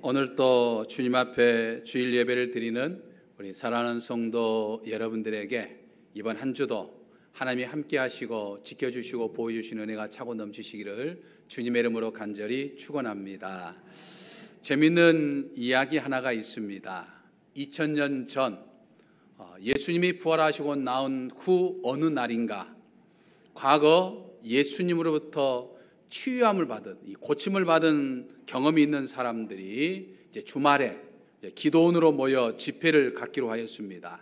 오늘 또 주님 앞에 주일 예배를 드리는 우리 사랑하는 성도 여러분들에게 이번 한 주도 하나님이 함께 하시고 지켜주시고 보여주시는 은혜가 차고 넘치시기를 주님의 이름으로 간절히 축원합니다. 재미있는 이야기 하나가 있습니다. 2000년 전 예수님이 부활하시고 나온 후 어느 날인가, 과거 예수님으로부터 치유함을 받은, 고침을 받은 경험이 있는 사람들이 이제 주말에 기도원으로 모여 집회를 갖기로 하였습니다.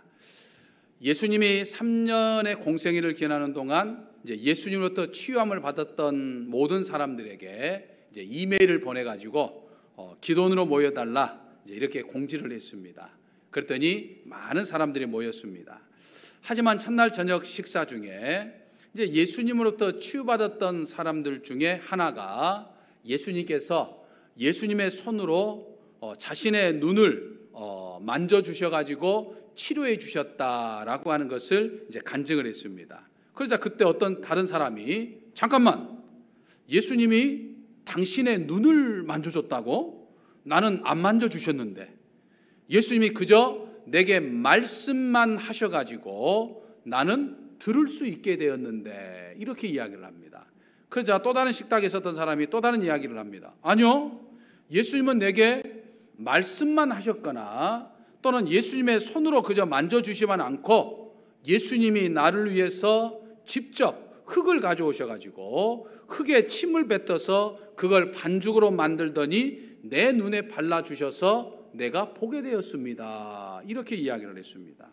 예수님이 3년의 공생애를 기원하는 동안 이제 예수님으로부터 치유함을 받았던 모든 사람들에게 이제 이메일을 보내가지고 기도원으로 모여달라 이제 이렇게 공지를 했습니다. 그랬더니 많은 사람들이 모였습니다. 하지만 첫날 저녁 식사 중에 이제 예수님으로부터 치유받았던 사람들 중에 하나가 예수님께서 예수님의 손으로 자신의 눈을 만져주셔가지고 치료해 주셨다라고 하는 것을 이제 간증을 했습니다. 그러자 그때 어떤 다른 사람이 잠깐만, 예수님이 당신의 눈을 만져줬다고? 나는 안 만져주셨는데 예수님이 그저 내게 말씀만 하셔가지고 나는 들을 수 있게 되었는데, 이렇게 이야기를 합니다. 그러자 또 다른 식탁에 있었던 사람이 또 다른 이야기를 합니다. 아니요, 예수님은 내게 말씀만 하셨거나 또는 예수님의 손으로 그저 만져주시만 않고 예수님이 나를 위해서 직접 흙을 가져오셔가지고 흙에 침을 뱉어서 그걸 반죽으로 만들더니 내 눈에 발라주셔서 내가 보게 되었습니다. 이렇게 이야기를 했습니다.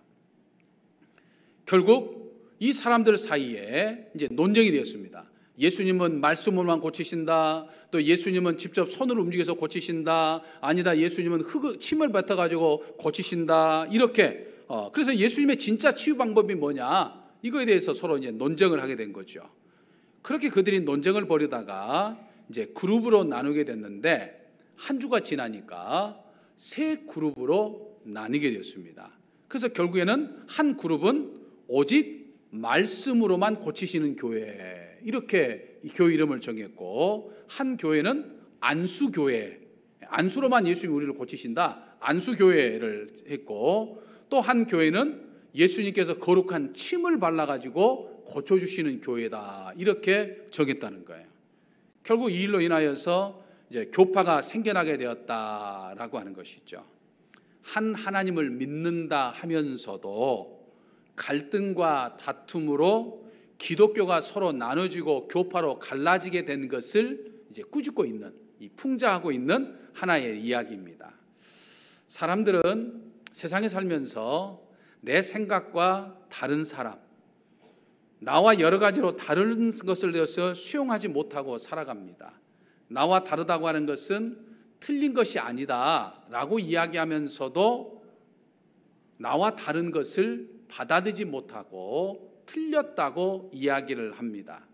결국 이 사람들 사이에 이제 논쟁이 되었습니다. 예수님은 말씀으로만 고치신다, 또 예수님은 직접 손으로 움직여서 고치신다, 아니다 예수님은 침을 뱉어가지고 고치신다, 이렇게 그래서 예수님의 진짜 치유 방법이 뭐냐, 이거에 대해서 서로 이제 논쟁을 하게 된 거죠. 그렇게 그들이 논쟁을 벌이다가 이제 그룹으로 나누게 됐는데 한 주가 지나니까 세 그룹으로 나뉘게 되었습니다. 그래서 결국에는 한 그룹은 오직 말씀으로만 고치시는 교회, 이렇게 교회 이름을 정했고, 한 교회는 안수교회, 안수로만 예수님이 우리를 고치신다, 안수교회를 했고, 또 한 교회는 예수님께서 거룩한 침을 발라가지고 고쳐주시는 교회다, 이렇게 정했다는 거예요. 결국 이 일로 인하여서 이제 교파가 생겨나게 되었다라고 하는 것이죠. 한 하나님을 믿는다 하면서도 갈등과 다툼으로 기독교가 서로 나눠지고 교파로 갈라지게 된 것을 이제 꾸짖고 있는, 풍자하고 있는 하나의 이야기입니다. 사람들은 세상에 살면서 내 생각과 다른 사람, 나와 여러 가지로 다른 것을 내어서 수용하지 못하고 살아갑니다. 나와 다르다고 하는 것은 틀린 것이 아니다라고 이야기하면서도 나와 다른 것을 받아들이지 못하고 틀렸다고 이야기를 합니다.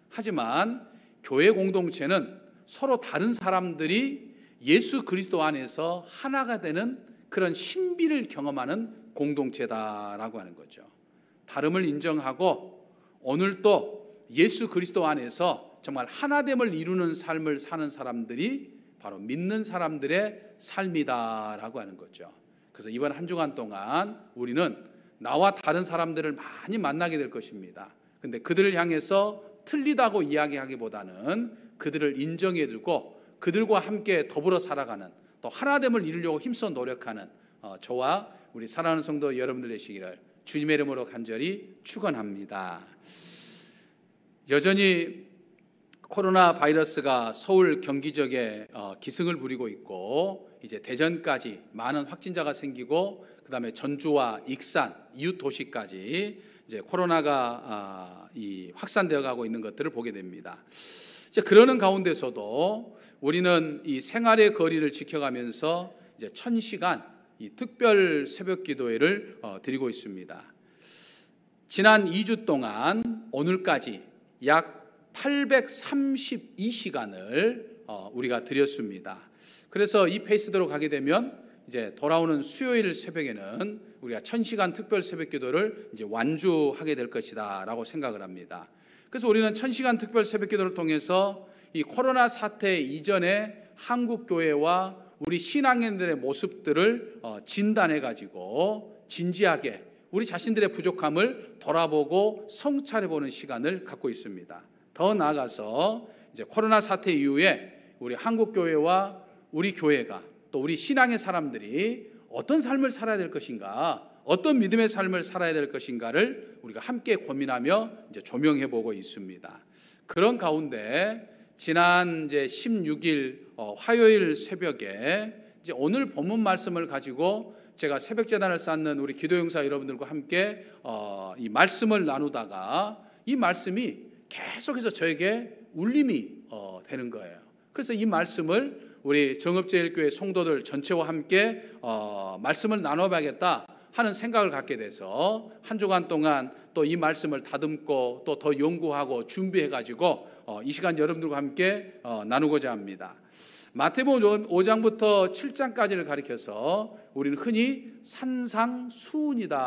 하지만 교회 공동체는 서로 다른 사람들이 예수 그리스도 안에서 하나가 되는 그런 신비를 경험하는 공동체다라고 하는 거죠. 다름을 인정하고 오늘도 예수 그리스도 안에서 정말 하나됨을 이루는 삶을 사는 사람들이 바로 믿는 사람들의 삶이다라고 하는 거죠. 그래서 이번 한 주간 동안 우리는 나와 다른 사람들을 많이 만나게 될 것입니다. 근데 그들을 향해서 틀리다고 이야기하기보다는 그들을 인정해주고 그들과 함께 더불어 살아가는, 또 하나됨을 이루려고 힘써 노력하는 저와 우리 사랑하는 성도 여러분들 되시기를 주님의 이름으로 간절히 축원합니다. 여전히 코로나 바이러스가 서울, 경기 지역에 기승을 부리고 있고, 이제 대전까지 많은 확진자가 생기고, 그 다음에 전주와 익산, 이웃 도시까지 이제 코로나가 확산되어 가고 있는 것들을 보게 됩니다. 이제 그러는 가운데서도 우리는 이 생활의 거리를 지켜가면서 이제 1000시간 이 특별 새벽 기도회를 드리고 있습니다. 지난 2주 동안 오늘까지 약 832시간을 우리가 드렸습니다. 그래서 이 페이스대로 가게 되면 이제 돌아오는 수요일 새벽에는 우리가 1000시간 특별 새벽 기도를 이제 완주하게 될 것이다라고 생각을 합니다. 그래서 우리는 1000시간 특별 새벽 기도를 통해서 이 코로나 사태 이전에 한국 교회와 우리 신앙인들의 모습들을 진단해가지고 진지하게 우리 자신들의 부족함을 돌아보고 성찰해보는 시간을 갖고 있습니다. 더 나아가서 이제 코로나 사태 이후에 우리 한국교회와 우리 교회가 또 우리 신앙의 사람들이 어떤 삶을 살아야 될 것인가, 어떤 믿음의 삶을 살아야 될 것인가를 우리가 함께 고민하며 이제 조명해보고 있습니다. 그런 가운데 지난 이제 16일 화요일 새벽에 이제 오늘 본문 말씀을 가지고 제가 새벽 제단을 쌓는 우리 기도용사 여러분들과 함께 이 말씀을 나누다가 이 말씀이 계속해서 저에게 울림이 되는 거예요. 그래서 이 말씀을 우리 정읍제일교회 성도들 전체와 함께 말씀을 나눠봐야겠다 하는 생각을 갖게 돼서 한 주간 동안 또 이 말씀을 다듬고 또 더 연구하고 준비해가지고 이 시간 여러분들과 함께 나누고자 합니다. 마태복음 5장부터 7장까지를 가리켜서 우리는 흔히 산상수훈이다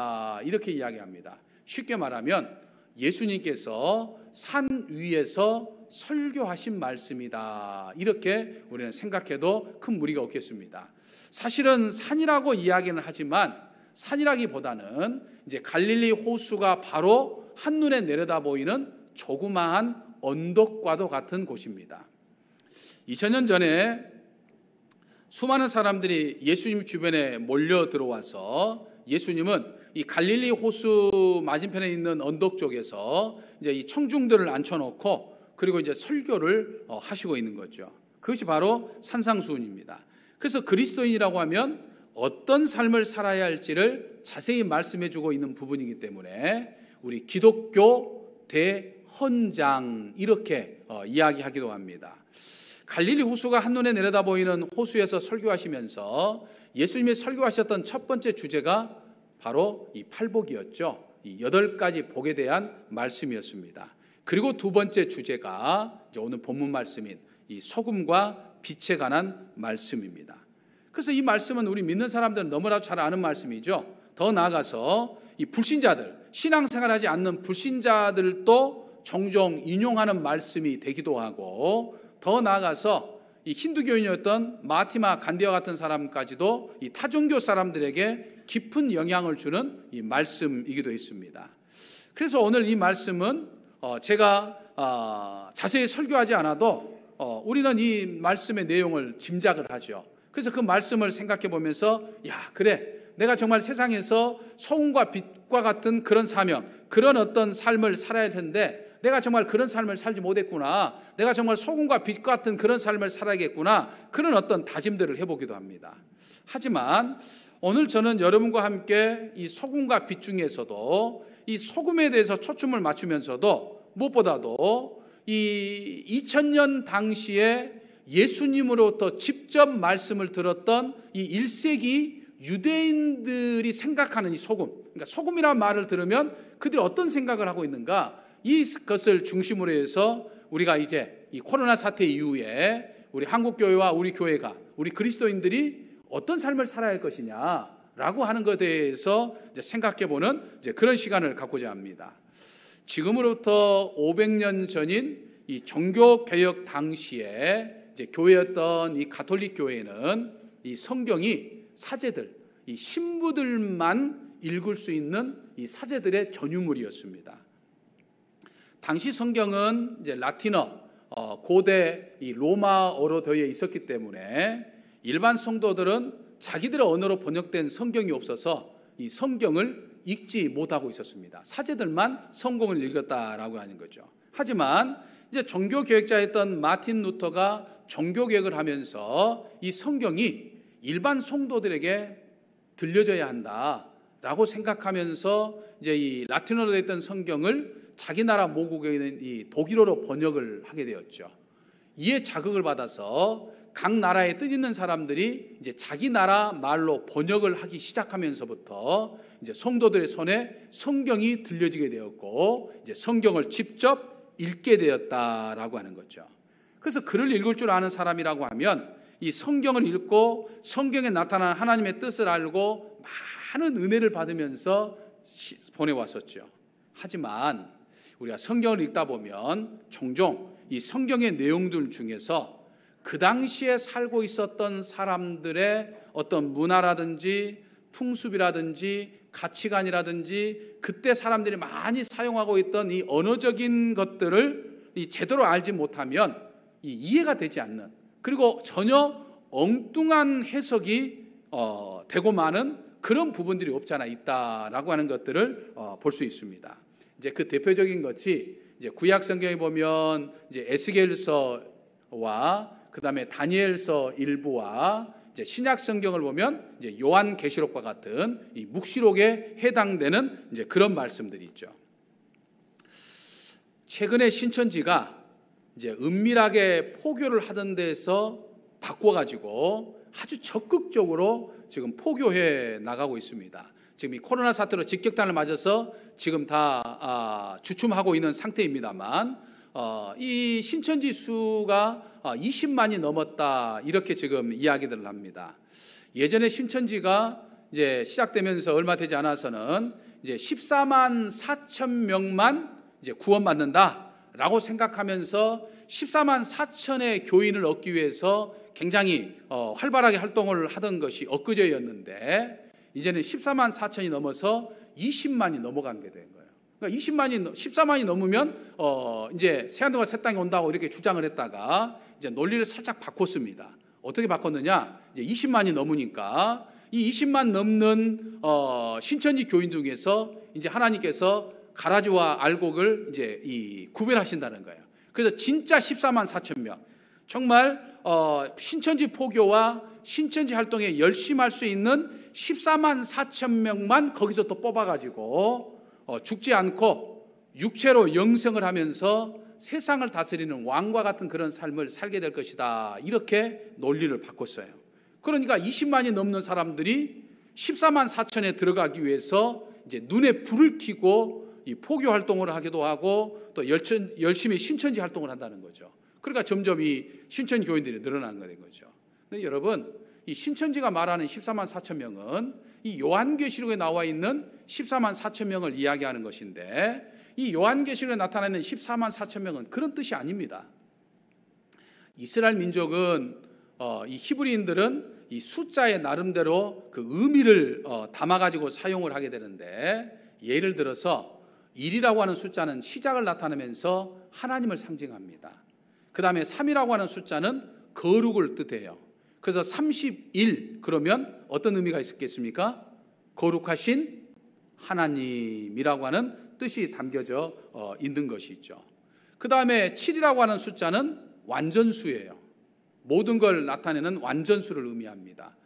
이렇게 이야기합니다. 쉽게 말하면 예수님께서 산 위에서 설교하신 말씀이다 이렇게 우리는 생각해도 큰 무리가 없겠습니다. 사실은 산이라고 이야기는 하지만 산이라기보다는 이제 갈릴리 호수가 바로 한눈에 내려다 보이는 조그마한 언덕과도 같은 곳입니다. 2000년 전에 수많은 사람들이 예수님 주변에 몰려 들어와서 예수님은 이 갈릴리 호수 맞은편에 있는 언덕 쪽에서 이제 이 청중들을 앉혀놓고 그리고 이제 설교를 하시고 있는 거죠. 그것이 바로 산상수훈입니다. 그래서 그리스도인이라고 하면 어떤 삶을 살아야 할지를 자세히 말씀해주고 있는 부분이기 때문에 우리 기독교 대헌장 이렇게 이야기하기도 합니다. 갈릴리 호수가 한눈에 내려다 보이는 호수에서 설교하시면서 예수님이 설교하셨던 첫 번째 주제가 바로 이 팔복이었죠. 이 8가지 복에 대한 말씀이었습니다. 그리고 두 번째 주제가 이제 오늘 본문 말씀인 이 소금과 빛에 관한 말씀입니다. 그래서 이 말씀은 우리 믿는 사람들은 너무나도 잘 아는 말씀이죠. 더 나아가서 이 불신자들, 신앙생활하지 않는 불신자들도 종종 인용하는 말씀이 되기도 하고 더 나아가서 이 힌두교인이었던 마티마 간디와 같은 사람까지도 이 타종교 사람들에게 깊은 영향을 주는 이 말씀이기도 했습니다. 그래서 오늘 이 말씀은 제가 자세히 설교하지 않아도 우리는 이 말씀의 내용을 짐작을 하죠. 그래서 그 말씀을 생각해 보면서 그래 내가 정말 세상에서 소금과 빛과 같은 그런 사명, 그런 어떤 삶을 살아야 할 텐데 내가 정말 그런 삶을 살지 못했구나, 내가 정말 소금과 빛 같은 그런 삶을 살아야겠구나, 그런 어떤 다짐들을 해보기도 합니다. 하지만 오늘 저는 여러분과 함께 이 소금과 빛 중에서도 이 소금에 대해서 초점을 맞추면서도 무엇보다도 이 2000년 당시에 예수님으로부터 직접 말씀을 들었던 이 1세기 유대인들이 생각하는 이 소금, 그러니까 소금이라는 말을 들으면 그들이 어떤 생각을 하고 있는가, 이것을 중심으로 해서 우리가 이제 이 코로나 사태 이후에 우리 한국교회와 우리 교회가, 우리 그리스도인들이 어떤 삶을 살아야 할 것이냐라고 하는 것에 대해서 이제 생각해보는 이제 그런 시간을 갖고자 합니다. 지금으로부터 500년 전인 이 종교개혁 당시에 이제 교회였던 이 가톨릭 교회는 이 성경이 사제들, 이 신부들만 읽을 수 있는 이 사제들의 전유물이었습니다. 당시 성경은 이제 라틴어, 고대 이 로마어로 되어 있었기 때문에 일반 성도들은 자기들의 언어로 번역된 성경이 없어서 이 성경을 읽지 못하고 있었습니다. 사제들만 성경을 읽었다라고 하는 거죠. 하지만 이제 종교개혁자였던 마틴 루터가 종교개혁을 하면서 이 성경이 일반 성도들에게 들려져야 한다라고 생각하면서 이제 이 라틴어로 되어 있던 성경을 자기 나라 모국에 있는 이 독일어로 번역을 하게 되었죠. 이에 자극을 받아서 각 나라에 뜻있는 사람들이 이제 자기 나라 말로 번역을 하기 시작하면서부터 이제 성도들의 손에 성경이 들려지게 되었고 이제 성경을 직접 읽게 되었다라고 하는 거죠. 그래서 글을 읽을 줄 아는 사람이라고 하면 이 성경을 읽고 성경에 나타난 하나님의 뜻을 알고 많은 은혜를 받으면서 보내왔었죠. 하지만 우리가 성경을 읽다 보면 종종 이 성경의 내용들 중에서 그 당시에 살고 있었던 사람들의 어떤 문화라든지 풍습이라든지 가치관이라든지 그때 사람들이 많이 사용하고 있던 이 언어적인 것들을 제대로 알지 못하면 이해가 되지 않는, 그리고 전혀 엉뚱한 해석이 되고 마는 그런 부분들이 없지 않아 있다라고 하는 것들을 볼 수 있습니다. 이제 그 대표적인 것이 이제 구약 성경에 보면 이제 에스겔서와 그다음에 다니엘서 일부와 이제 신약 성경을 보면 이제 요한계시록과 같은 이 묵시록에 해당되는 이제 그런 말씀들이 있죠. 최근에 신천지가 이제 은밀하게 포교를 하던 데에서 바꿔가지고 아주 적극적으로 지금 포교해 나가고 있습니다. 지금 이 코로나 사태로 직격탄을 맞아서 지금 다 주춤하고 있는 상태입니다만 이 신천지 수가 20만이 넘었다 이렇게 지금 이야기들을 합니다. 예전에 신천지가 이제 시작되면서 얼마 되지 않아서는 이제 14만 4천 명만 이제 구원받는다라고 생각하면서 14만 4천의 교인을 얻기 위해서 굉장히 활발하게 활동을 하던 것이 엊그제였는데 이제는 14만 4천이 넘어서 20만이 넘어간 게 된 거예요. 그러니까 14만이 넘으면 이제 새하늘과 새 땅이 온다고 이렇게 주장을 했다가 이제 논리를 살짝 바꿨습니다. 어떻게 바꿨느냐? 이제 20만이 넘으니까 이 20만 넘는 신천지 교인 중에서 이제 하나님께서 가라지와 알곡을 이제 구별하신다는 거예요. 그래서 진짜 14만 4천 명, 정말 신천지 포교와 신천지 활동에 열심히 할 수 있는 14만 4천 명만 거기서 또 뽑아가지고 죽지 않고 육체로 영생을 하면서 세상을 다스리는 왕과 같은 그런 삶을 살게 될 것이다. 이렇게 논리를 바꿨어요. 그러니까 20만이 넘는 사람들이 14만 4천에 들어가기 위해서 이제 눈에 불을 켜고 이 포교 활동을 하기도 하고 또 열심히 신천지 활동을 한다는 거죠. 그러니까 점점 이 신천지 교인들이 늘어나는 거죠. 근데 여러분, 이 신천지가 말하는 14만 4천 명은 이 요한계시록에 나와 있는 14만 4천 명을 이야기하는 것인데, 이 요한계시록에 나타나는 14만 4천 명은 그런 뜻이 아닙니다. 이스라엘 민족은 이 히브리인들은 이 숫자의 나름대로 그 의미를 담아가지고 사용을 하게 되는데, 예를 들어서 1이라고 하는 숫자는 시작을 나타내면서 하나님을 상징합니다. 그 다음에 3이라고 하는 숫자는 거룩을 뜻해요. 그래서 31 그러면 어떤 의미가 있겠습니까? 거룩하신 하나님이라고 하는 뜻이 담겨져 있는 것이죠. 그 다음에 7이라고 하는 숫자는 완전수예요. 모든 걸 나타내는 완전수를 의미합니다.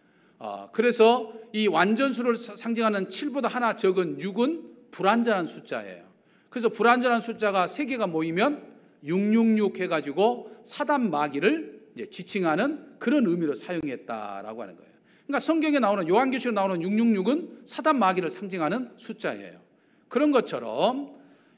그래서 이 완전수를 상징하는 7보다 하나 적은 6은 불완전한 숫자예요. 그래서 불완전한 숫자가 3개가 모이면 666 해가지고 사단 마귀를 이제 지칭하는 그런 의미로 사용했다라고 하는 거예요. 그러니까 성경에 나오는 요한계시록에 나오는 666은 사단 마귀를 상징하는 숫자예요. 그런 것처럼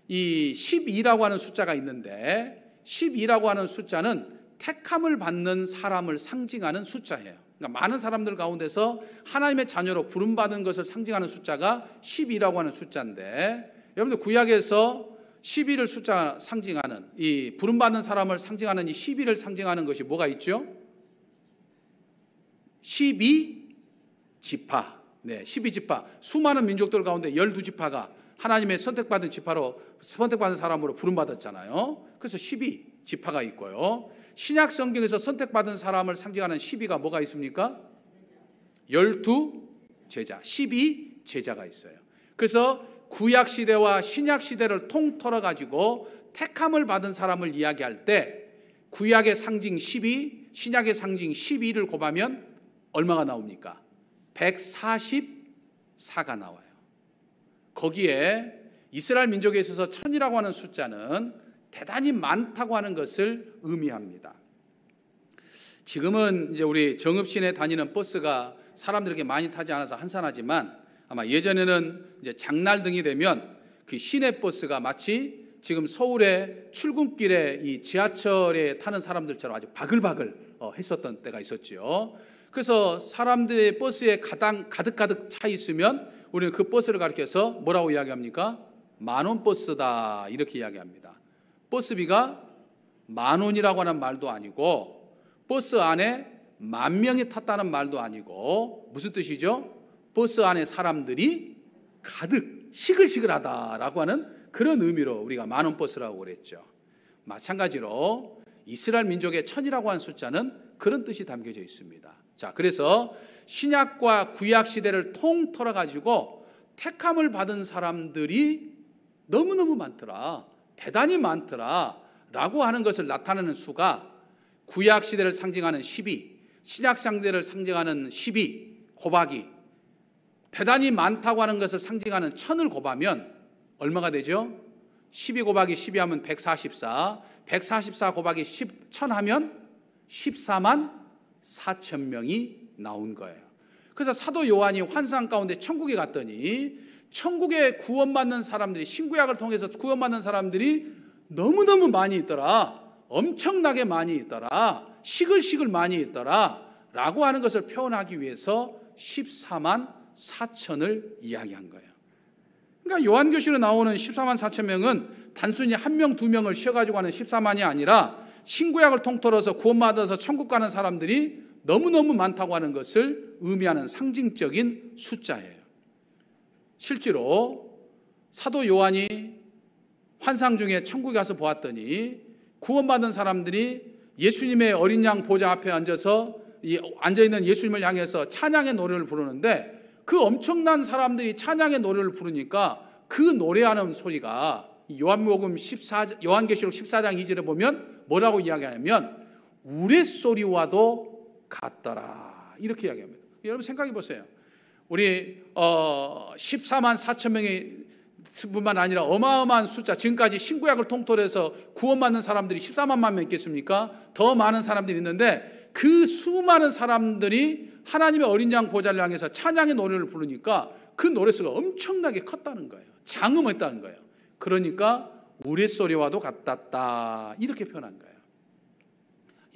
이 12라고 하는 숫자가 있는데, 12라고 하는 숫자는 택함을 받는 사람을 상징하는 숫자예요. 그러니까 많은 사람들 가운데서 하나님의 자녀로 부름받은 것을 상징하는 숫자가 12라고 하는 숫자인데, 여러분들 구약에서 12를 숫자 상징하는, 이 부름받는 사람을 상징하는 이 12를 상징하는 것이 뭐가 있죠? 12지파. 네, 12지파. 수많은 민족들 가운데 12지파가 하나님의 선택받은 지파로, 선택받은 사람으로 부름받았잖아요. 그래서 12지파가 있고요. 신약 성경에서 선택받은 사람을 상징하는 12가 뭐가 있습니까? 12제자, 12제자가 있어요. 그래서 구약 시대와 신약 시대를 통틀어 가지고 택함을 받은 사람을 이야기할 때 구약의 상징 12, 신약의 상징 12를 곱하면 얼마가 나옵니까? 144가 나와요. 거기에 이스라엘 민족에 있어서 1000이라고 하는 숫자는 대단히 많다고 하는 것을 의미합니다. 지금은 이제 우리 정읍시내 다니는 버스가 사람들에게 많이 타지 않아서 한산하지만, 아마 예전에는 이제 장날등이 되면 그 시내 버스가 마치 지금 서울의 출근길에 이 지하철에 타는 사람들처럼 아주 바글바글 했었던 때가 있었죠. 그래서 사람들의 버스에 가득 차 있으면 우리는 그 버스를 가리켜서 뭐라고 이야기합니까? 만원 버스다, 이렇게 이야기합니다. 버스비가 만원이라고 하는 말도 아니고 버스 안에 10,000명이 탔다는 말도 아니고 무슨 뜻이죠? 버스 안에 사람들이 가득 시글시글하다라고 하는 그런 의미로 우리가 만원 버스라고 그랬죠. 마찬가지로 이스라엘 민족의 천이라고 하는 숫자는 그런 뜻이 담겨져 있습니다. 자, 그래서 신약과 구약 시대를 통틀어 가지고 택함을 받은 사람들이 너무너무 많더라, 대단히 많더라 라고 하는 것을 나타내는 수가 구약 시대를 상징하는 12, 신약 시대를 상징하는 12 곱하기 대단히 많다고 하는 것을 상징하는 1000을 곱하면 얼마가 되죠? 12 곱하기 12 하면 144, 144 곱하기 1000 하면 14만 4천 명이 나온 거예요. 그래서 사도 요한이 환상 가운데 천국에 갔더니 천국에 구원받는 사람들이, 신구약을 통해서 구원받는 사람들이 너무너무 많이 있더라, 엄청나게 많이 있더라, 시글시글 많이 있더라 라고 하는 것을 표현하기 위해서 14만 4천을 이야기한 거예요. 그러니까 요한계시로 나오는 14만 4천 명은 단순히 한 명, 두 명을 쉬어가지고 하는 14만이 아니라 신구약을 통틀어서 구원받아서 천국 가는 사람들이 너무너무 많다고 하는 것을 의미하는 상징적인 숫자예요. 실제로 사도 요한이 환상 중에 천국에 가서 보았더니 구원받은 사람들이 예수님의 어린 양 보좌 앞에 앉아있는 예수님을 향해서 찬양의 노래를 부르는데 그 엄청난 사람들이 찬양의 노래를 부르니까 그 노래하는 소리가 요한계시록 14장 2절에 보면 뭐라고 이야기하냐면 우레소리와도 같더라 이렇게 이야기합니다. 여러분 생각해 보세요. 우리 14만 4천 명이 뿐만 아니라 어마어마한 숫자, 지금까지 신구약을 통틀어서 구원받는 사람들이 14만 명 있겠습니까? 더 많은 사람들이 있는데 그 수많은 사람들이 하나님의 어린 양 보좌를 향해서 찬양의 노래를 부르니까 그 노래수가 엄청나게 컸다는 거예요. 장엄했다는 거예요. 그러니까 우레소리와도 같았다 이렇게 표현한 거예요.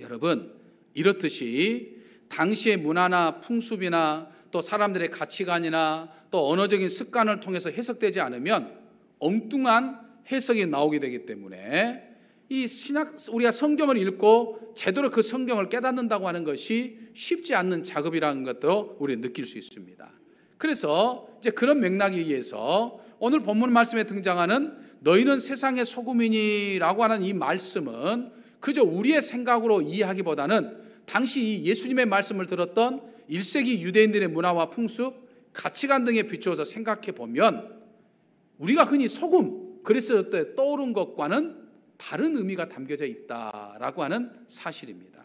여러분, 이렇듯이 당시의 문화나 풍습이나 또 사람들의 가치관이나 또 언어적인 습관을 통해서 해석되지 않으면 엉뚱한 해석이 나오게 되기 때문에 이 우리가 성경을 읽고 제대로 그 성경을 깨닫는다고 하는 것이 쉽지 않는 작업이라는 것도 우리는 느낄 수 있습니다. 그래서 이제 그런 맥락에 의해서 오늘 본문 말씀에 등장하는 너희는 세상의 소금이니라고 하는 이 말씀은 그저 우리의 생각으로 이해하기보다는 당시 이 예수님의 말씀을 들었던 1세기 유대인들의 문화와 풍습, 가치관 등에 비추어서 생각해 보면 우리가 흔히 소금 그랬을 때 떠오른 것과는 다른 의미가 담겨져 있다라고 하는 사실입니다.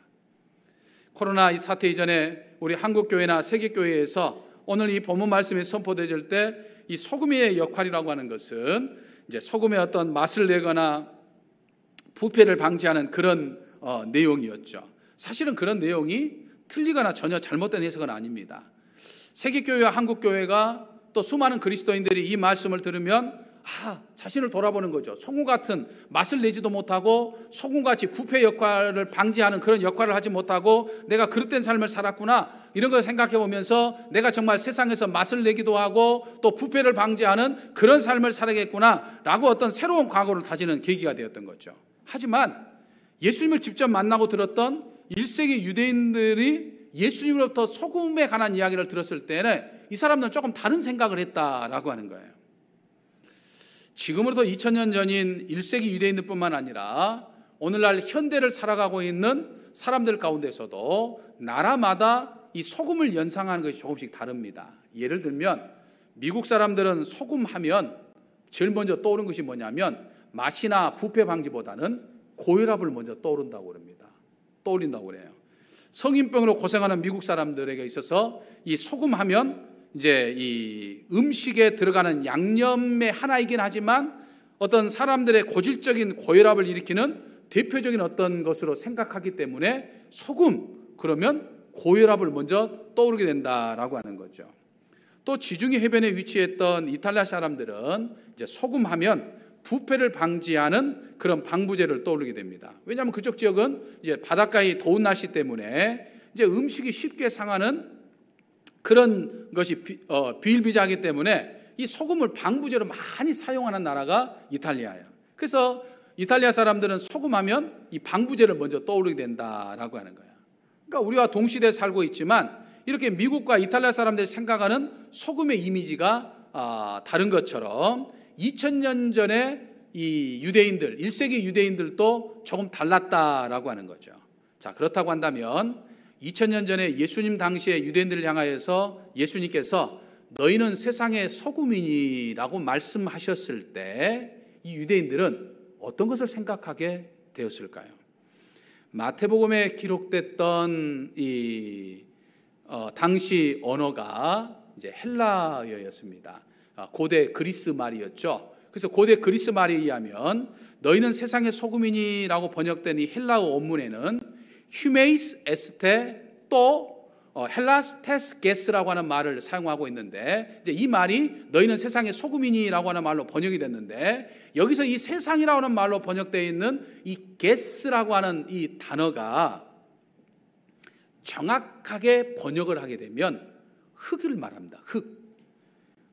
코로나 사태 이전에 우리 한국교회나 세계교회에서 오늘 이 본문 말씀이 선포되질 때 이 소금의 역할이라고 하는 것은 이제 소금의 어떤 맛을 내거나 부패를 방지하는 그런 내용이었죠. 사실은 그런 내용이 틀리거나 전혀 잘못된 해석은 아닙니다. 세계교회와 한국교회가 또 수많은 그리스도인들이 이 말씀을 들으면 자신을 돌아보는 거죠. 소금 같은 맛을 내지도 못하고 소금같이 부패 역할을 방지하는 그런 역할을 하지 못하고 내가 그릇된 삶을 살았구나 이런 걸 생각해 보면서 내가 정말 세상에서 맛을 내기도 하고 또 부패를 방지하는 그런 삶을 살아야겠구나 라고 어떤 새로운 각오를 다지는 계기가 되었던 거죠. 하지만 예수님을 직접 만나고 들었던 1세기 유대인들이 예수님으로부터 소금에 관한 이야기를 들었을 때는 이 사람들은 조금 다른 생각을 했다라고 하는 거예요. 지금으로부터 2000년 전인 1세기 유대인들뿐만 아니라 오늘날 현대를 살아가고 있는 사람들 가운데서도 나라마다 이 소금을 연상하는 것이 조금씩 다릅니다. 예를 들면 미국 사람들은 소금하면 제일 먼저 떠오르는 것이 뭐냐면 맛이나 부패 방지보다는 고혈압을 먼저 떠오른다고 그래요. 성인병으로 고생하는 미국 사람들에게 있어서 이 소금하면 이제 이 음식에 들어가는 양념의 하나이긴 하지만 어떤 사람들의 고질적인 고혈압을 일으키는 대표적인 어떤 것으로 생각하기 때문에 소금 그러면 고혈압을 먼저 떠오르게 된다라고 하는 거죠. 또 지중해 해변에 위치했던 이탈리아 사람들은 이제 소금하면 부패를 방지하는 그런 방부제를 떠오르게 됩니다. 왜냐하면 그쪽 지역은 이제 바닷가의 더운 날씨 때문에 이제 음식이 쉽게 상하는 그런 것이 비일비재하기 때문에 이 소금을 방부제로 많이 사용하는 나라가 이탈리아예요. 그래서 이탈리아 사람들은 소금하면 이 방부제를 먼저 떠오르게 된다라고 하는 거예요. 그러니까 우리와 동시대에 살고 있지만 이렇게 미국과 이탈리아 사람들이 생각하는 소금의 이미지가 다른 것처럼 2000년 전에 이 유대인들, 1세기 유대인들도 조금 달랐다라고 하는 거죠. 자, 그렇다고 한다면 2000년 전에 예수님 당시에 유대인들을 향하여서 예수님께서 너희는 세상의 소금이니라고 말씀하셨을 때 이 유대인들은 어떤 것을 생각하게 되었을까요? 마태복음에 기록됐던 이 당시 언어가 이제 헬라어였습니다. 고대 그리스 말이었죠. 그래서 고대 그리스 말에 의하면 너희는 세상의 소금이니라고 번역된 이 헬라어 원문에는 휴메이스 에스테 또 헬라스테스 게스라고 하는 말을 사용하고 있는데 이제 이 말이 너희는 세상의 소금이니라고 하는 말로 번역이 됐는데 여기서 이 세상이라고 하는 말로 번역되어 있는 이 게스라고 하는 이 단어가 정확하게 번역을 하게 되면 흙을 말합니다. 흙.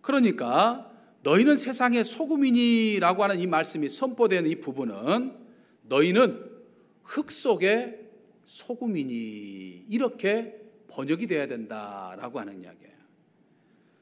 그러니까 너희는 세상의 소금이니라고 하는 이 말씀이 선포되는 이 부분은 너희는 흙 속의 소금이니 이렇게 번역이 돼야 된다라고 하는 이야기예요.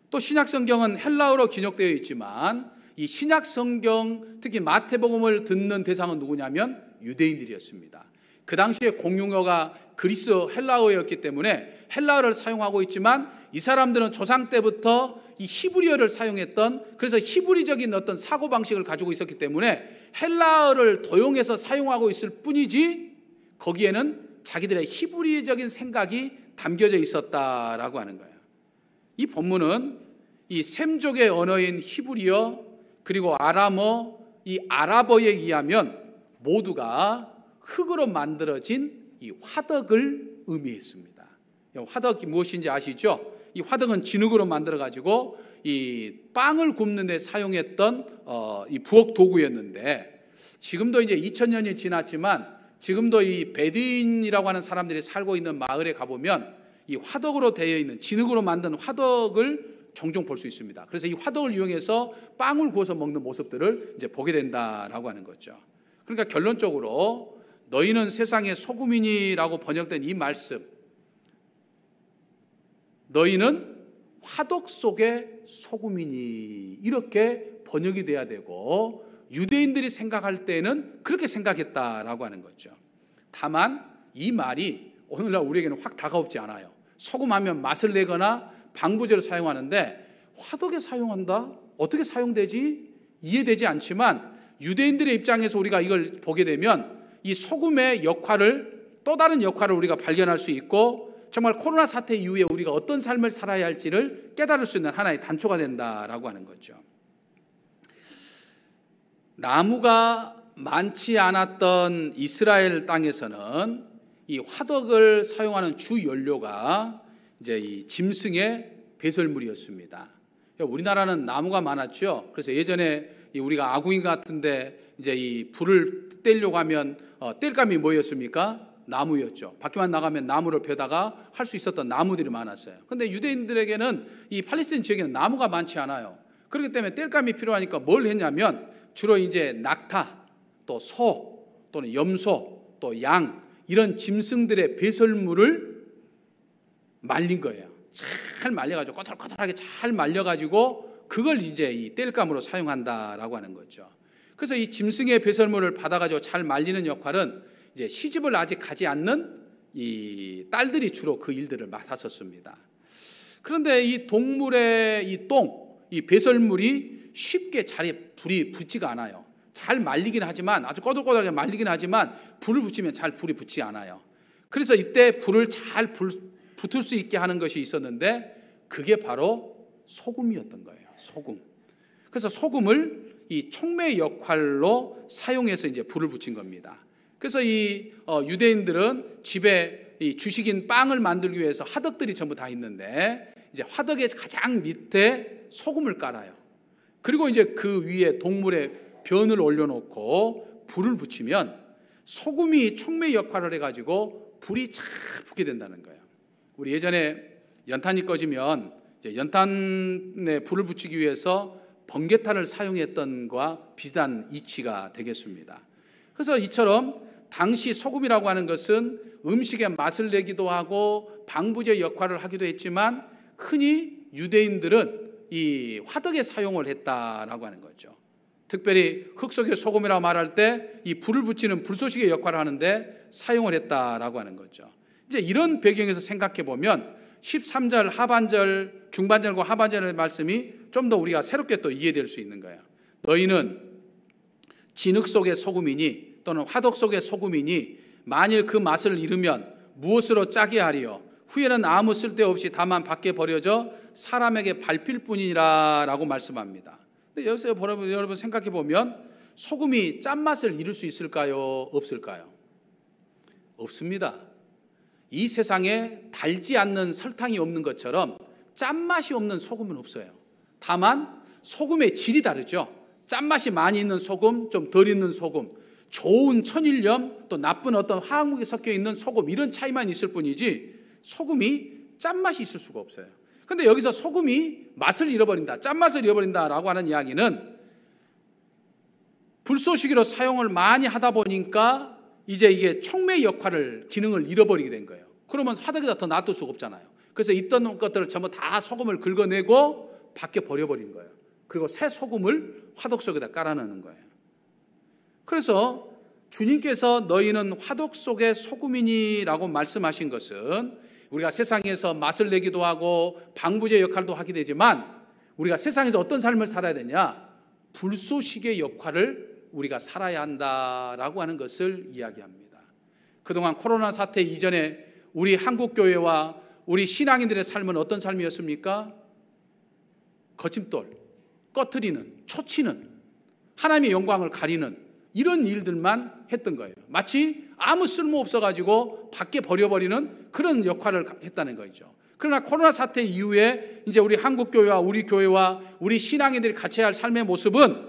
또 신약 성경은 헬라어로 기록되어 있지만 이 신약 성경 특히 마태복음을 듣는 대상은 누구냐면 유대인들이었습니다. 그 당시에 공용어가 그리스 헬라어였기 때문에 헬라어를 사용하고 있지만 이 사람들은 조상 때부터 이 히브리어를 사용했던 그래서 히브리적인 어떤 사고방식을 가지고 있었기 때문에 헬라어를 도용해서 사용하고 있을 뿐이지 거기에는 자기들의 히브리적인 생각이 담겨져 있었다라고 하는 거예요. 이 본문은 이 셈족의 언어인 히브리어 그리고 아람어, 이 아랍어에 의하면 모두가 흙으로 만들어진 이 화덕을 의미했습니다. 화덕이 무엇인지 아시죠? 이 화덕은 진흙으로 만들어 가지고 이 빵을 굽는 데 사용했던 이 부엌 도구였는데 지금도 이제 2000년이 지났지만 지금도 이 베두인이라고 하는 사람들이 살고 있는 마을에 가보면 이 화덕으로 되어 있는 진흙으로 만든 화덕을 종종 볼 수 있습니다. 그래서 이 화덕을 이용해서 빵을 구워서 먹는 모습들을 이제 보게 된다라고 하는 거죠. 그러니까 결론적으로 너희는 세상의 소금이니라고 번역된 이 말씀, 너희는 화덕 속의 소금이니 이렇게 번역이 돼야 되고 유대인들이 생각할 때는 그렇게 생각했다라고 하는 거죠. 다만 이 말이 오늘날 우리에게는 확 다가오지 않아요. 소금하면 맛을 내거나 방부제로 사용하는데 화덕에 사용한다? 어떻게 사용되지? 이해되지 않지만 유대인들의 입장에서 우리가 이걸 보게 되면 이 소금의 역할을 또 다른 역할을 우리가 발견할 수 있고 정말 코로나 사태 이후에 우리가 어떤 삶을 살아야 할지를 깨달을 수 있는 하나의 단초가 된다라고 하는 거죠. 나무가 많지 않았던 이스라엘 땅에서는 이 화덕을 사용하는 주 연료가 이제 이 짐승의 배설물이었습니다. 우리나라는 나무가 많았죠. 그래서 예전에 우리가 아궁이 같은데 이제 이 불을 떼려고 하면 뗄감이 뭐였습니까? 나무였죠. 밖에만 나가면 나무를 펴다가 할 수 있었던 나무들이 많았어요. 그런데 유대인들에게는 이 팔레스타인 지역에는 나무가 많지 않아요. 그렇기 때문에 뗄감이 필요하니까 뭘 했냐면 주로 이제 낙타, 또 소, 또는 염소, 또 양 이런 짐승들의 배설물을 말린 거예요. 잘 말려가지고 꼬들꼬들하게 잘 말려가지고 그걸 이제 이 뗄감으로 사용한다라고 하는 거죠. 그래서 이 짐승의 배설물을 받아가지고 잘 말리는 역할은 이제 시집을 아직 가지 않는 이 딸들이 주로 그 일들을 맡았었습니다. 그런데 이 동물의 이 똥, 이 배설물이 쉽게 자리에 불이 붙지가 않아요. 잘 말리긴 하지만 아주 꼬들꼬들하게 말리긴 하지만 불을 붙이면 잘 불이 붙지 않아요. 그래서 이때 불을 잘 붙을 수 있게 하는 것이 있었는데 그게 바로 소금이었던 거예요. 소금. 그래서 소금을 이 촉매 역할로 사용해서 이제 불을 붙인 겁니다. 그래서 이 유대인들은 집에 이 주식인 빵을 만들기 위해서 화덕들이 전부 다 있는데 이제 화덕의 가장 밑에 소금을 깔아요. 그리고 이제 그 위에 동물의 변을 올려놓고 불을 붙이면 소금이 촉매 역할을 해가지고 불이 잘 붙게 된다는 거예요. 우리 예전에 연탄이 꺼지면 이제 연탄에 불을 붙이기 위해서 번개탄을 사용했던 것과 비슷한 이치가 되겠습니다. 그래서 이처럼 당시 소금이라고 하는 것은 음식에 맛을 내기도 하고 방부제 역할을 하기도 했지만 흔히 유대인들은 이 화덕에 사용을 했다라고 하는 거죠. 특별히 흙 속의 소금이라고 말할 때 이 불을 붙이는 불쏘시개 역할을 하는데 사용을 했다라고 하는 거죠. 이제 이런 배경에서 생각해 보면 13절 하반절, 중반절과 하반절의 말씀이 좀 더 우리가 새롭게 또 이해될 수 있는 거예요. 너희는 진흙 속의 소금이니 또는 화덕 속의 소금이니 만일 그 맛을 잃으면 무엇으로 짜게 하리요? 후에는 아무 쓸데없이 다만 밖에 버려져 사람에게 밟힐 뿐이라 라고 말씀합니다. 근데 여기서 여러분 생각해 보면 소금이 짠맛을 잃을 수 있을까요? 없을까요? 없습니다. 이 세상에 달지 않는 설탕이 없는 것처럼 짠맛이 없는 소금은 없어요. 다만 소금의 질이 다르죠. 짠맛이 많이 있는 소금, 좀 덜 있는 소금, 좋은 천일염, 또 나쁜 어떤 화학물이 섞여 있는 소금, 이런 차이만 있을 뿐이지 소금이 짠맛이 있을 수가 없어요. 그런데 여기서 소금이 맛을 잃어버린다, 짠맛을 잃어버린다라고 하는 이야기는 불쏘시개로 사용을 많이 하다 보니까 이제 이게 촉매 역할을, 기능을 잃어버리게 된 거예요. 그러면 화덕에다 더 놔둘 수가 없잖아요. 그래서 있던 것들을 전부 다 소금을 긁어내고 밖에 버려버린 거예요. 그리고 새 소금을 화덕 속에다 깔아넣는 거예요. 그래서 주님께서 너희는 화덕 속의 소금이니라고 말씀하신 것은 우리가 세상에서 맛을 내기도 하고 방부제 역할도 하게 되지만 우리가 세상에서 어떤 삶을 살아야 되냐? 불쏘시개 역할을 우리가 살아야 한다라고 하는 것을 이야기합니다. 그동안 코로나 사태 이전에 우리 한국교회와 우리 신앙인들의 삶은 어떤 삶이었습니까? 거침돌, 꺼트리는, 초치는, 하나님의 영광을 가리는 이런 일들만 했던 거예요. 마치 아무 쓸모 없어가지고 밖에 버려버리는 그런 역할을 했다는 거죠. 그러나 코로나 사태 이후에 이제 우리 한국교회와 우리 교회와 우리 신앙인들이 같이 할 삶의 모습은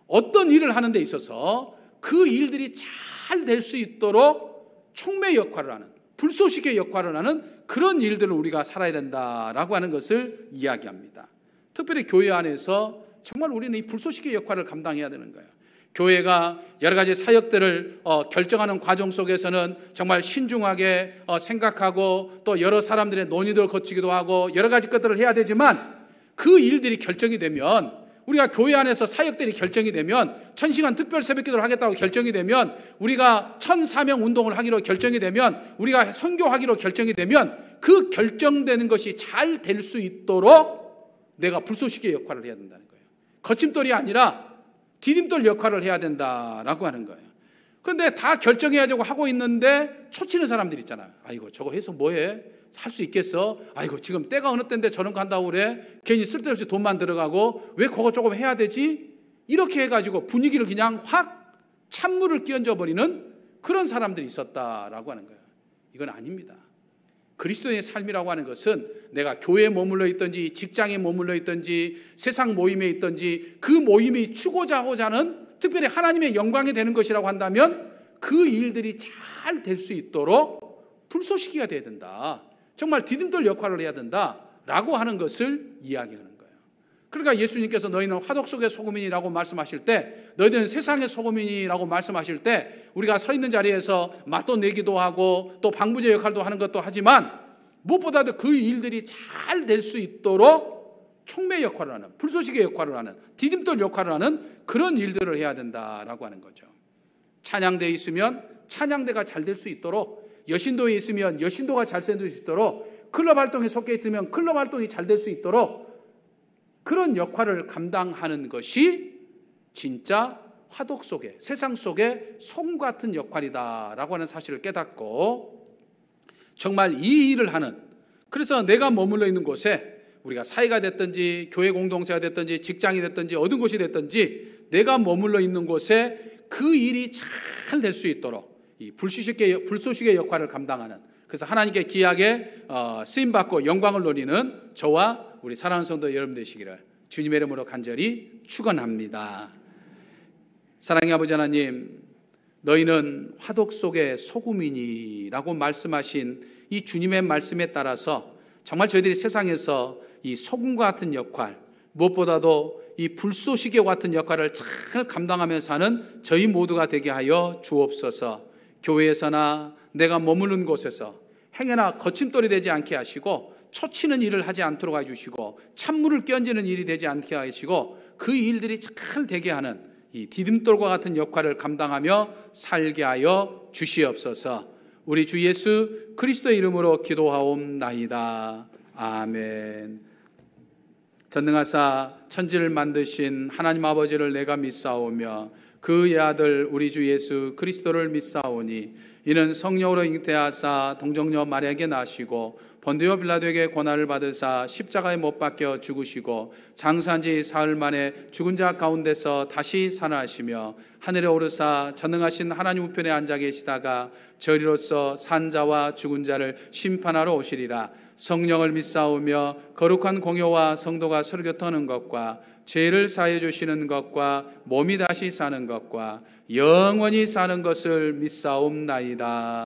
어떤 일을 하는 데 있어서 그 일들이 잘 될 수 있도록 촉매 역할을 하는, 불쏘시개 역할을 하는 그런 일들을 우리가 살아야 된다라고 하는 것을 이야기합니다. 특별히 교회 안에서 정말 우리는 이 불쏘시개 역할을 감당해야 되는 거예요. 교회가 여러 가지 사역들을 결정하는 과정 속에서는 정말 신중하게 생각하고 또 여러 사람들의 논의를 거치기도 하고 여러 가지 것들을 해야 되지만 그 일들이 결정이 되면 우리가 교회 안에서 사역들이 결정이 되면 1000시간 특별 새벽기도를 하겠다고 결정이 되면 우리가 1004명 운동을 하기로 결정이 되면 우리가 선교하기로 결정이 되면 그 결정되는 것이 잘 될 수 있도록 내가 불쏘시개 역할을 해야 된다는 거예요. 거침돌이 아니라 디딤돌 역할을 해야 된다라고 하는 거예요. 그런데 다 결정해야지 하고 있는데 초치는 사람들 있잖아요. 아이고 저거 해서 뭐해? 할 수 있겠어? 아이고 지금 때가 어느 때인데 저런 거 한다고 그래? 괜히 쓸데없이 돈만 들어가고 왜 그거 조금 해야 되지? 이렇게 해가지고 분위기를 그냥 확 찬물을 끼얹어 버리는 그런 사람들이 있었다라고 하는 거예요. 이건 아닙니다. 그리스도인의 삶이라고 하는 것은 내가 교회에 머물러 있든지 직장에 머물러 있든지 세상 모임에 있든지 그 모임이 추고자 하는 특별히 하나님의 영광이 되는 것이라고 한다면 그 일들이 잘 될 수 있도록 불쏘시개가 돼야 된다. 정말 디딤돌 역할을 해야 된다라고 하는 것을 이야기하는 거예요. 그러니까 예수님께서 너희는 화덕 속의 소금이라고 말씀하실 때 너희들은 세상의 소금이라고 말씀하실 때 우리가 서 있는 자리에서 맛도 내기도 하고 또 방부제 역할도 하는 것도 하지만 무엇보다도 그 일들이 잘 될 수 있도록 촉매 역할을 하는, 불쏘시개 역할을 하는, 디딤돌 역할을 하는 그런 일들을 해야 된다라고 하는 거죠. 찬양대에 있으면 찬양대가 잘 될 수 있도록, 여신도에 있으면 여신도가 잘 될 수 있도록, 클럽 활동에 속해 있으면 클럽 활동이 잘 될 수 있도록 그런 역할을 감당하는 것이 진짜 화덕 속에, 세상 속에 솜 같은 역할이다라고 하는 사실을 깨닫고 정말 이 일을 하는, 그래서 내가 머물러 있는 곳에 우리가 사회가 됐든지 교회 공동체가 됐든지 직장이 됐든지 어떤 곳이 됐든지 내가 머물러 있는 곳에 그 일이 잘 될 수 있도록 이 불쏘시개 역할을 감당하는, 그래서 하나님께 귀하게 쓰임받고 영광을 누리는 저와 우리 사랑하는 성도 여러분 되시기를 주님의 이름으로 간절히 축원합니다. 사랑의 아버지 하나님, 너희는 화덕 속의 소금이니라고 말씀하신 이 주님의 말씀에 따라서 정말 저희들이 세상에서 이 소금과 같은 역할, 무엇보다도 이 불쏘시개와 같은 역할을 잘 감당하며 사는 저희 모두가 되게 하여 주옵소서. 교회에서나 내가 머무는 곳에서 행여나 거침돌이 되지 않게 하시고 초치는 일을 하지 않도록 해주시고 찬물을 끼얹는 일이 되지 않게 하시고 그 일들이 잘 되게 하는 이 디딤돌과 같은 역할을 감당하며 살게 하여 주시옵소서. 우리 주 예수 그리스도의 이름으로 기도하옵나이다. 아멘. 전능하사 천지를 만드신 하나님 아버지를 내가 믿사오며 그의 아들 우리 주 예수 그리스도를 믿사오니 이는 성령으로 잉태하사 동정녀 마리아에게 나시고 본디오 빌라도에게 고난을 받으사 십자가에 못 박혀 죽으시고 장사한 지 사흘 만에 죽은 자 가운데서 다시 살아나시며 하늘에 오르사 전능하신 하나님 우편에 앉아 계시다가 저리로서 산 자와 죽은 자를 심판하러 오시리라. 성령을 믿사오며 거룩한 공효와 성도가 서로 교통하는 것과 죄를 사해 주시는 것과 몸이 다시 사는 것과 영원히 사는 것을 믿사옵나이다.